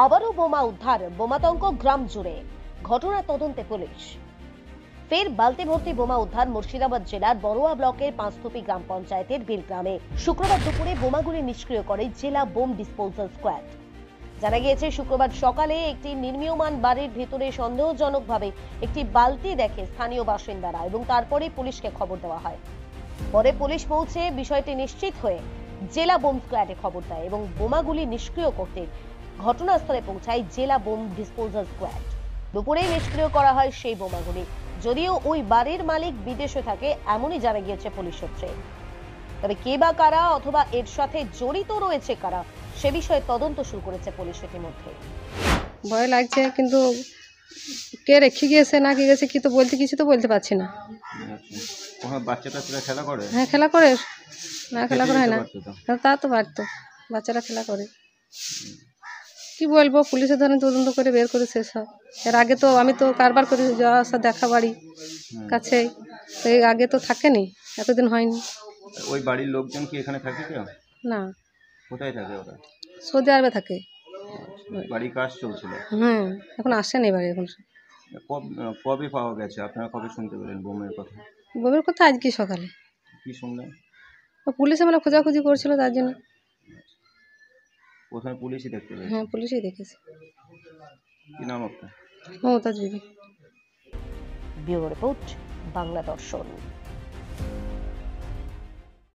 আবারও বোমা উদ্ধার, বোমাতঙ্ক গ্রাম জুড়ে। ঘটনা তদন্তে পুলিশ। ফের বালতি ভর্তি বোমা উদ্ধার মুর্শিদাবাদ জেলার বড়ুয়া ব্লকের পাঁচথুপি গ্রাম পঞ্চায়েতের বিলগ্রামে। শুক্রবার দুপুরে বোমাগুলি নিষ্ক্রিয় করে জেলা বোম ডিসপোজাল স্কোয়াড। জানা গিয়েছে, শুক্রবার সকালে একটি নির্মীয়মান বাড়ির ভিতরে সন্দেহজনকভাবে একটি বালতি দেখে স্থানীয় বাসিন্দারা এবং তারপরে পুলিশকে খবর দেওয়া হয়। পরে পুলিশ পৌঁছে বিষয়টি নিশ্চিত হয়ে জেলা বোম স্কোয়াডে খবর দেয় এবং বোমাগুলি নিষ্ক্রিয় করতে ঘটনাস্থলে পৌঁছায় জেলা বোম ডিসপোজাল স্কোয়াড। দুপুরে নিষ্ক্রিয় করা হয় সেই বোমাগুলি। যদিও ওই বাড়ির মালিক বিদেশে থাকে এমনই জানা গিয়েছে পুলিশ সূত্রে। তবে কে বা কারা অথবা এর সাথে জড়িত রয়েছে কারা সে বিষয়ে তদন্ত শুরু করেছে পুলিশ ইতিমধ্যে। ভয় লাগছে, কিন্তু কে রেখে গিয়েছে না কি গেছে কি তো বলতে কিছু তো বলতে পারছি না। বাচ্চাটা খেলা করে? হ্যাঁ, খেলা করে, না খেলা করে হয় না? তা তো পারতো, বাচ্চারা খেলা করে। কি বলবো, পুলিশের ধরনের তদন্ত করে বের করে শেষ হয়। এর আগে তো আমি তো কারবার করে যাওয়া আসা দেখা বাড়ি কাছে, তো এর আগে তো থাকেনি, এতদিন হয়নি। ওই বাড়ির লোকজন কি এখানে থাকে কেউ? না। কোথায় থাকে ওরা? সৌদি আরবে থাকে। বাড়ির কাজ চলছিল? এখন আসেনি বাড়ি। এখন কবে পাওয়া গেছে? আপনারা কবে শুনতে পেলেন বোমের কথা? বোমের কথা আজকে সকালে। কি শুনলেন? পুলিশে মানে খোঁজাখুঁজি করছিল, তার জন্য। প্রথমে পুলিশই দেখতে পেয়েছে? হ্যাঁ, পুলিশই দেখেছে। কি নাম আপনার? মমতাজ বিবি। ব্যুরো রিপোর্ট, বাংলা দর্শন।